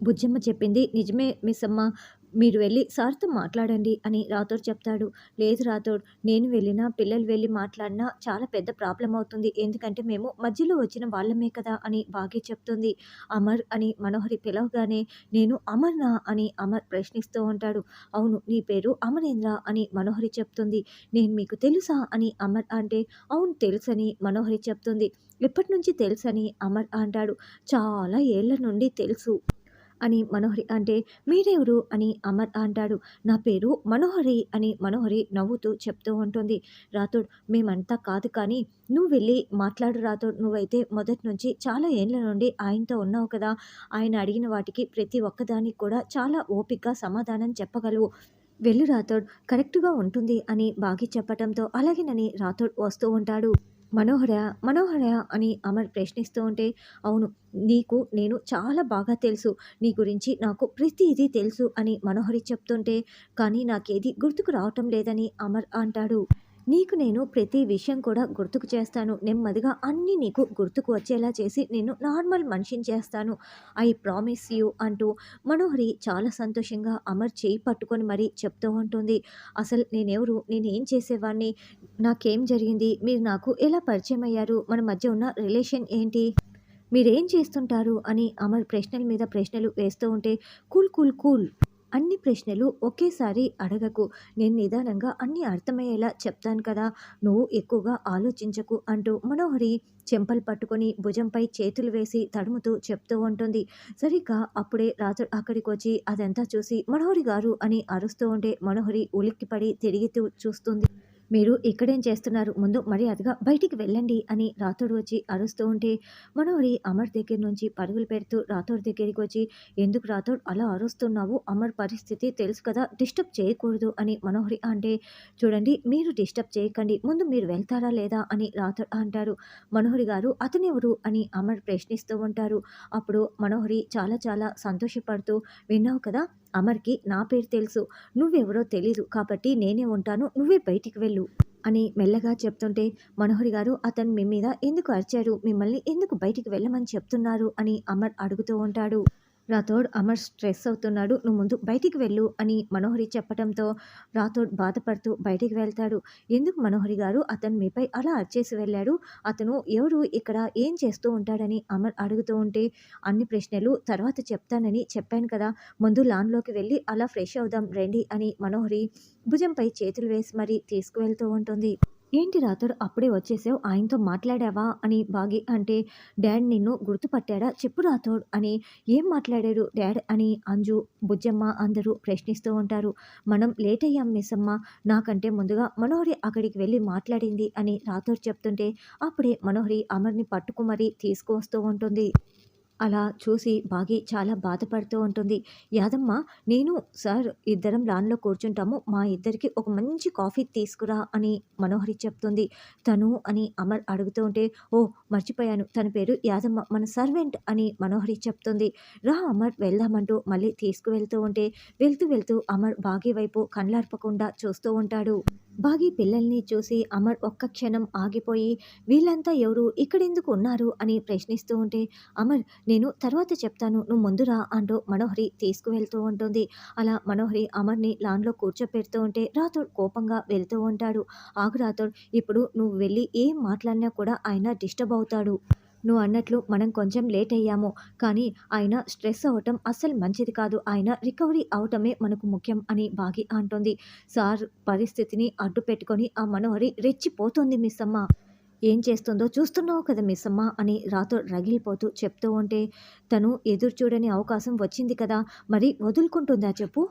బుజ్జమ్మ చెప్పింది నిజమే మిస్సమ్మ. మీరు వెళ్లి సార్‌తో మాట్లాడండి అని రాథోడ్ చెప్తాడు. లేదు రాథోడ్, నేను వెళ్ళినా, పిల్లలు వెళ్లి మాట్లాడినా చాలా పెద్ద ప్రాబ్లమ్ అవుతుంది. ఎందుకంటే మేము మధ్యలో వచ్చిన వాళ్ళమే కదా అని భాగ్య చెప్తుంది. అమర్ అని మనోహరి పిలవగానే నేను అమర్‌నా అని అమర్ ప్రశ్నిస్తూ ఉంటాడు. అవును, నీ పేరు అమరేంద్ర అని మనోహరి చెప్తుంది. నేను మీకు తెలుసా అని అమర్ అంటే, అవును తెలుసని మనోహరి చెప్తుంది. ఎప్పటినుంచి తెలుసని అమర్ అంటాడు. చాలా ఏళ్ల నుండి తెలుసు అని మనోహరి అంటే, మీరెవరు అని అమర్ అంటాడు. నా పేరు మనోహరి అని మనోహరి నవ్వుతూ చెప్తూ ఉంటుంది. రాథోడ్, మేమంతా కాదు కానీ నువ్వు వెళ్ళి మాట్లాడు రాథోడ్. నువ్వైతే మొదటి నుంచి చాలా ఏండ్ల నుండి ఆయనతో ఉన్నావు కదా! ఆయన అడిగిన వాటికి ప్రతి ఒక్కదానికి కూడా చాలా ఓపికగా సమాధానం చెప్పగలవు. వెళ్ళు రాథోడ్, కరెక్ట్‌గా ఉంటుంది అని బాగి చెప్పటంతో అలాగేనని రాథోడ్ వస్తూ ఉంటాడు. మనోహర, మనోహర అని అమర్ ప్రశ్నిస్తూ ఉంటే, అవును, నీకు నేను చాలా బాగా తెలుసు. నీ గురించి నాకు ప్రతీదీ తెలుసు అని మనోహరి చెప్తుంటే, కానీ నాకేది గుర్తుకు రావటం లేదని అమర్ అంటాడు. నీకు నేను ప్రతి విషయం కూడా గుర్తుకు చేస్తాను. నెమ్మదిగా అన్నీ నీకు గుర్తుకు వచ్చేలా చేసి నిన్ను నార్మల్ మనిషిని చేస్తాను. ఐ ప్రామిస్ యూ అంటూ మనోహరి చాలా సంతోషంగా అమర్ చేయి పట్టుకొని మరీ చెప్తూ ఉంటుంది. అసలు నేనెవరు? నేనేం చేసేవాడిని? నాకేం జరిగింది? మీరు నాకు ఎలా పరిచయమయ్యారు? మన మధ్య ఉన్న రిలేషన్ ఏంటి? మీరేం చేస్తుంటారు? అని అమర్ ప్రశ్నల మీద ప్రశ్నలు వేస్తూ ఉంటే, కూల్, కూల్, కూల్. అన్ని ప్రశ్నలు ఒకేసారి అడగకు. నేను నిదానంగా అన్నీ అర్థమయ్యేలా చెప్తాను కదా! నువ్వు ఎక్కువగా ఆలోచించకు అంటూ మనోహరి చెంపలు పట్టుకొని భుజంపై చేతులు వేసి తడుముతూ చెప్తూ ఉంటుంది. సరిగ్గా అప్పుడే రాజు అక్కడికొచ్చి అదంతా చూసి మనోహరి గారు అని అరుస్తూ ఉంటే మనోహరి ఉలిక్కిపడి తిరిగి చూస్తుంది. మీరు ఇక్కడేం చేస్తున్నారు? ముందు మర్యాదగా బయటికి వెళ్ళండి అని రాథోడ్ వచ్చి అరుస్తూ ఉంటే, మనోహరి అమర్ దగ్గర నుంచి పరుగులు పెడుతూ రాథోడ్ దగ్గరికి వచ్చి, ఎందుకు రాథోడ్ అలా అరుస్తున్నావు? అమర్ పరిస్థితి తెలుసు కదా! డిస్టర్బ్ చేయకూడదు అని మనోహరి అంటే, చూడండి, మీరు డిస్టర్బ్ చేయకండి. ముందు మీరు వెళ్తారా లేదా అని రాథోడ్ అంటారు. మనోహరి గారు అతనెవరు అని అమర్ ప్రశ్నిస్తూ ఉంటారు. అప్పుడు మనోహరి చాలా చాలా సంతోషపడుతూ, విన్నావు కదా! అమర్‌కి నా పేరు తెలుసు. నువ్వెవరో తెలీదు. కాబట్టి నేనే ఉంటాను. నువ్వే బయటికి వెళ్ళు అని మెల్లగా చెప్తుంటే, మనోహరి గారు అతను మీ మీద ఎందుకు అరిచారు? మిమ్మల్ని ఎందుకు బయటికి వెళ్ళమని చెప్తున్నారు? అని అమర్ అడుగుతూ ఉంటాడు. రాథోడ్, అమర్ స్ట్రెస్ అవుతున్నాడు. నువ్వు ముందు బయటికి వెళ్ళు అని మనోహరి చెప్పటంతో రాథోడ్ బాధపడుతూ బయటికి వెళ్తాడు. ఎందుకు మనోహరి గారు అతను మీపై అలా అరిచేసి వెళ్ళాడు? అతను ఎవరు? ఇక్కడ ఏం చేస్తూ ఉంటాడని అమర్ అడుగుతూ ఉంటే, అన్ని ప్రశ్నలు తర్వాత చెప్తానని చెప్పాను కదా! ముందు లాన్‌లోకి వెళ్ళి అలా ఫ్రెష్ అవుదాం రండి అని మనోహరి భుజంపై చేతులు వేసి మరీ తీసుకువెళ్తూ ఉంటుంది. ఏంటి రాథోడ్, అప్పుడే వచ్చేసావు? ఆయనతో మాట్లాడావా? అని బాగి అంటే, డాడ్ నిన్ను గుర్తుపట్టాడా? చెప్పు రాథోడ్ అని. ఏం మాట్లాడారు డాడ్ అని అంజు, బుజ్జమ్మ అందరూ ప్రశ్నిస్తూ ఉంటారు. మనం లేట్ అయ్యాం మిస్సమ్మ. నాకంటే ముందుగా మనోహరి అక్కడికి వెళ్ళి మాట్లాడింది అని రాథోడ్ చెప్తుంటే, అప్పుడే మనోహరి అమర్‌ని పట్టుకు మరీ తీసుకువస్తూ ఉంటుంది. అలా చూసి బాగి చాలా బాధపడుతూ ఉంటుంది. యాదమ్మ, నేను సార్ ఇద్దరం లాన్‌లో కూర్చుంటాము. మా ఇద్దరికి ఒక మంచి కాఫీ తీసుకురా అని మనోహరి చెప్తుంది. తను అని అమర్ అడుగుతూ ఉంటే, ఓహ్! మర్చిపోయాను. తన పేరు యాదమ్మ. మన సర్వెంట్ అని మనోహరి చెప్తుంది. రా అమర్ వెళ్దామంటూ మళ్ళీ తీసుకువెళ్తూ ఉంటే, వెళ్తూ అమర్ బాగి వైపు కళ్ళార్పకుండా చూస్తూ ఉంటాడు. బాగి పిల్లల్ని చూసి అమర్ ఒక్క క్షణం ఆగిపోయి, వీళ్ళంతా ఎవరు? ఇక్కడెందుకు ఉన్నారు? అని ప్రశ్నిస్తూ ఉంటే, అమర్, నేను తర్వాత చెప్తాను. నువ్వు ముందు రా అంటూ మనోహరి తీసుకువెళ్తూ ఉంటుంది. అలా మనోహరి అమర్‌ని లాన్‌లో కూర్చోపెడుతూ ఉంటే రాథోడ్ కోపంగా వెళ్తూ ఉంటాడు. ఆగు రాథోడ్, ఇప్పుడు నువ్వు వెళ్ళి ఏం మాట్లాడినా కూడా ఆయన డిస్టర్బ్ అవుతాడు. నువ్వు అన్నట్లు మనం కొంచెం లేట్ అయ్యాము. కానీ ఆయన స్ట్రెస్ అవ్వటం అస్సలు మంచిది కాదు. ఆయన రికవరీ అవ్వటమే మనకు ముఖ్యం అని బాగి అంటోంది. సార్ పరిస్థితిని అడ్డు పెట్టుకొని ఆ మనోహరి రెచ్చిపోతోంది మిస్సమ్మ. ఏం చేస్తుందో చూస్తున్నావు కదా మిస్సమ్మ అని రాథోడ్ రగిలిపోతూ చెప్తూ ఉంటే, తను ఎదురు చూడని అవకాశం వచ్చింది కదా! మరి వదులుకుంటుందా చెప్పు?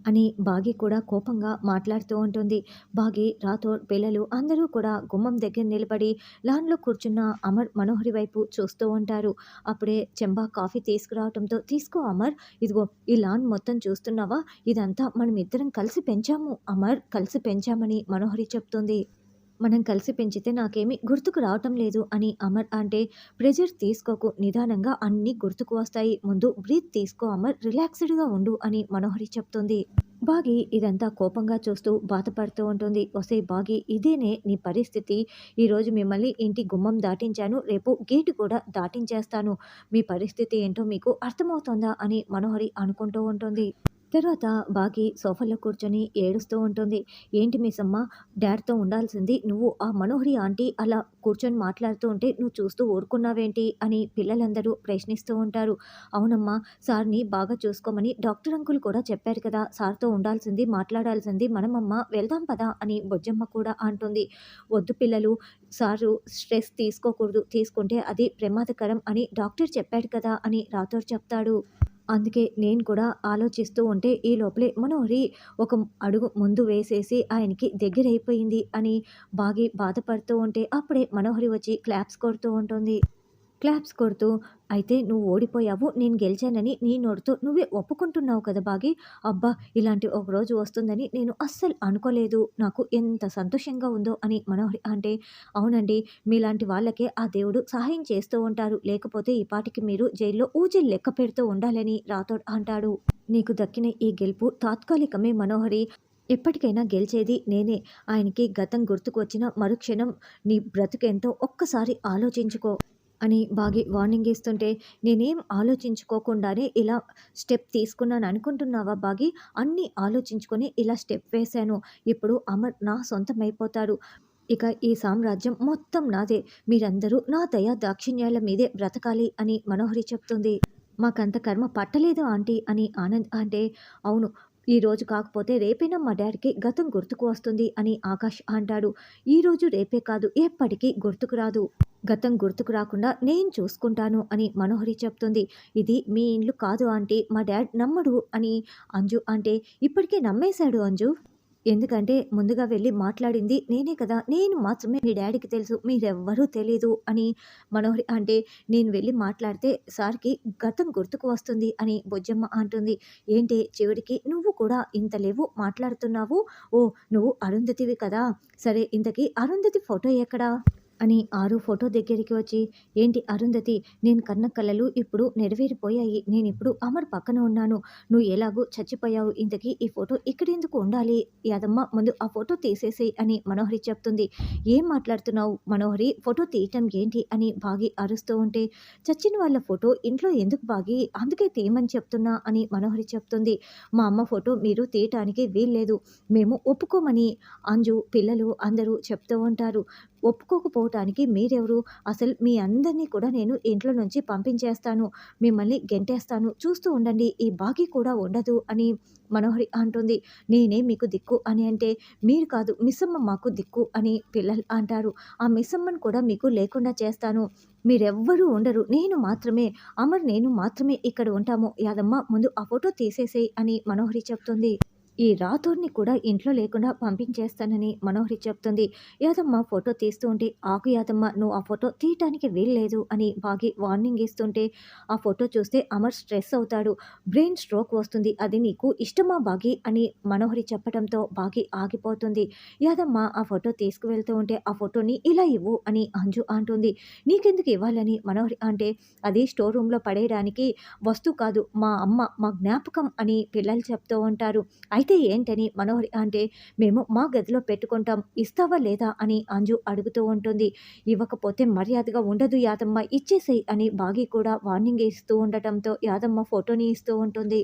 అని బాగి కూడా కోపంగా మాట్లాడుతూ ఉంటుంది. బాగి, రాథోడ్, పిల్లలు అందరూ కూడా గుమ్మం దగ్గర నిలబడి లాన్‌లో కూర్చున్న అమర్, మనోహరి వైపు చూస్తూ ఉంటారు. అప్పుడే చెంబా కాఫీ తీసుకురావటంతో, తీసుకో అమర్, ఇదిగో ఈ లాన్ మొత్తం చూస్తున్నావా? ఇదంతా మనమిద్దరం కలిసి పెంచాము అమర్, కలిసి పెంచామని మనోహరి చెప్తుంది. మనం కలిసి పెంచితే నాకేమీ గుర్తుకు రావటం లేదు అని అమర్ అంటే, ప్రెజర్ తీసుకోకు, నిదానంగా అన్నీ గుర్తుకు వస్తాయి. ముందు బ్రీత్ తీసుకో అమర్, రిలాక్స్‌డ్‌గా ఉండు అని మనోహరి చెప్తుంది. బాగి ఇదంతా కోపంగా చూస్తూ బాధపడుతూ ఉంటుంది. ఒసేయ్ బాగి, ఇదేనే నీ పరిస్థితి? ఈరోజు మిమ్మల్ని ఇంటి గుమ్మం దాటించాను. రేపు గేటు కూడా దాటించేస్తాను. మీ పరిస్థితి ఏంటో మీకు అర్థమవుతోందా? అని మనోహరి అనుకుంటూ ఉంటుంది. తర్వాత బాగి సోఫాలో కూర్చొని ఏడుస్తూ ఉంటుంది. ఏంటి మిస్సమ్మ, డాడ్‌తో ఉండాల్సింది నువ్వు. ఆ మనోహరి ఆంటీ అలా కూర్చొని మాట్లాడుతూ ఉంటే నువ్వు చూస్తూ ఊరుకున్నావేంటి? అని పిల్లలందరూ ప్రశ్నిస్తూ ఉంటారు. అవునమ్మా, సార్‌ని బాగా చూసుకోమని డాక్టర్ అంకుల్ కూడా చెప్పారు కదా! సార్‌తో ఉండాల్సింది, మాట్లాడాల్సింది మనమమ్మ. వెళ్దాం పదా అని బొజ్జమ్మ కూడా అంటుంది. వద్దు పిల్లలు, సారు స్ట్రెస్ తీసుకోకూడదు. తీసుకుంటే అది ప్రమాదకరం అని డాక్టర్ చెప్పాడు కదా! అని రాథోడ్ చెప్తాడు. అందుకే నేను కూడా ఆలోచిస్తూ ఉంటే ఈ లోపలే మనోహరి ఒక అడుగు ముందు వేసేసి ఆయనకి దగ్గరైపోయింది అని బాధపడుతూ ఉంటే అప్పుడే మనోహరి వచ్చి క్లాప్స్ కొడుతూ ఉంటుంది. క్లాప్స్ కొడుతూ, అయితే నువ్వు ఓడిపోయావు, నేను గెలిచానని నీ నోటితో నువ్వే ఒప్పుకుంటున్నావు కదా బాగి! అబ్బా! ఇలాంటి ఒక రోజు వస్తుందని నేను అస్సలు అనుకోలేదు. నాకు ఎంత సంతోషంగా ఉందో అని మనోహరి అంటే, అవునండి. మీలాంటి వాళ్ళకే ఆ దేవుడు సహాయం చేస్తూ ఉంటారు. లేకపోతే ఈ పాటికి మీరు జైల్లో ఊజీలు లెక్క పెడుతూ ఉండాలని రాథోడ్ అంటాడు. నీకు దక్కిన ఈ గెలుపు తాత్కాలికమే మనోహరి. ఎప్పటికైనా గెలిచేది నేనే. ఆయనకి గతం గుర్తుకు వచ్చిన మరుక్షణం నీ బ్రతుకేంటో ఒక్కసారి ఆలోచించుకో అని బాగి వార్నింగ్ ఇస్తుంటే, నేనేం ఆలోచించుకోకుండానే ఇలా స్టెప్ తీసుకున్నాను అనుకుంటున్నావా బాగి? అన్నీ ఆలోచించుకొని ఇలా స్టెప్ వేశాను. ఇప్పుడు అమర్ నా సొంతమైపోతాడు. ఇక ఈ సామ్రాజ్యం మొత్తం నాదే. మీరందరూ నా దయా దాక్షిణ్యాల మీదే బ్రతకాలి అని మనోహరి చెప్తుంది. మాకంత కర్మ పట్టలేదు ఆంటీ అని ఆనంద్ అంటే, అవును. ఈరోజు కాకపోతే రేపైనా మా డ్యాడీకి గతం గుర్తుకు వస్తుంది అని ఆకాష్ అంటాడు. ఈరోజు రేపే కాదు, ఎప్పటికీ గుర్తుకు రాదు. గతం గుర్తుకు రాకుండా నేను చూసుకుంటాను అని మనోహరి చెప్తుంది. ఇది మీ ఇల్లు కాదు ఆంటీ, మా డ్యాడ్ నమ్మడు అని అంజు అంటే, ఇప్పటికే నమ్మేశాడు అంజు. ఎందుకంటే ముందుగా వెళ్లి మాట్లాడింది నేనే కదా! నేను మాత్రమే మీ డ్యాడీకి తెలుసు. మీరెవ్వరూ తెలీదు అని మనోహరి అంటే, నేను వెళ్లి మాట్లాడితే సార్‌కి గతం గుర్తుకు వస్తుంది అని బొజ్జమ్మ అంటుంది. ఏంటే చివరికి నువ్వు కూడా ఇంత లేవు మాట్లాడుతున్నావు? ఓహ్! నువ్వు అరుంధతివి కదా! సరే, ఇంతకీ అరుంధతి ఫోటో ఎక్కడ? అని ఆరు ఫోటో దగ్గరికి వచ్చి, ఏంటి అరుంధతి, నేను కన్న కలలు ఇప్పుడు నెరవేరిపోయాయి. నేనిప్పుడు అమర్ పక్కన ఉన్నాను. నువ్వు ఎలాగూ చచ్చిపోయావు. ఇంతకీ ఈ ఫోటో ఇక్కడెందుకు ఉండాలి? యాదమ్మ, ముందు ఆ ఫోటో తీసేసేయ్ అని మనోహరి చెప్తుంది. ఏం మాట్లాడుతున్నావు మనోహరి? ఫోటో తీయటం ఏంటి అని బాగి అరుస్తూ ఉంటే, చచ్చిన వాళ్ళ ఫోటో ఇంట్లో ఎందుకు బాగి? అందుకే తీయమని చెప్తున్నా అని మనోహరి చెప్తుంది. మా అమ్మ ఫోటో మీరు తీయటానికి వీల్లేదు. మేము ఒప్పుకోమని అంజు, పిల్లలు అందరూ చెప్తూ ఉంటారు. ఒప్పుకోకపోవటానికి మీరెవరు? అసలు మీ అందరిని కూడా నేను ఇంట్లో నుంచి పంపించేస్తాను. మిమ్మల్ని గెంటేస్తాను. చూస్తూ ఉండండి. ఈ బాకీ కూడా ఉండదు అని మనోహరి అంటుంది. నేనే మీకు దిక్కు అని అంటే, మీరు కాదు మిస్సమ్మ మాకు దిక్కు అని పిల్లలు అంటారు. ఆ మిస్సమ్మని కూడా మీకు లేకుండా చేస్తాను. మీరెవ్వరూ ఉండరు. నేను మాత్రమే, అమర్ నేను మాత్రమే ఇక్కడ ఉంటాము. యాదమ్మ, ముందు ఆ ఫోటో తీసేసేయ్ అని మనోహరి చెప్తుంది. ఈ రాథోడ్‌ని కూడా ఇంట్లో లేకుండా పంపించేస్తానని మనోహరి చెప్తుంది. యాదమ్మ ఫోటో తీస్తూ ఉంటే, ఆగు యాదమ్మ, నువ్వు ఆ ఫోటో తీయటానికి వీల్లేదు అని బాగి వార్నింగ్ ఇస్తుంటే, ఆ ఫోటో చూస్తే అమర్ స్ట్రెస్ అవుతాడు. బ్రెయిన్ స్ట్రోక్ వస్తుంది. అది నీకు ఇష్టమా బాగి అని మనోహరి చెప్పడంతో బాగి ఆగిపోతుంది. యాదమ్మ ఆ ఫోటో తీసుకువెళ్తూ ఉంటే, ఆ ఫోటోని ఇలా ఇవ్వు అని అంజు అంటుంది. నీకెందుకు ఇవ్వాలని మనోహరి అంటే, అది స్టోర్ రూమ్‌లో పడేయడానికి వస్తువు కాదు, మా అమ్మ, మా జ్ఞాపకం అని పిల్లలు చెప్తూ ఉంటారు. అయితే ఏంటని మనోహరి అంటే, మేము మా గదిలో పెట్టుకుంటాం. ఇస్తావా లేదా అని అంజు అడుగుతూ ఉంటుంది. ఇవ్వకపోతే మర్యాదగా ఉండదు యాదమ్మ, ఇచ్చేసేయ్ అని బాగి కూడా వార్నింగ్ ఇస్తూ ఉండటంతో యాదమ్మ ఫోటోని ఇస్తూ ఉంటుంది.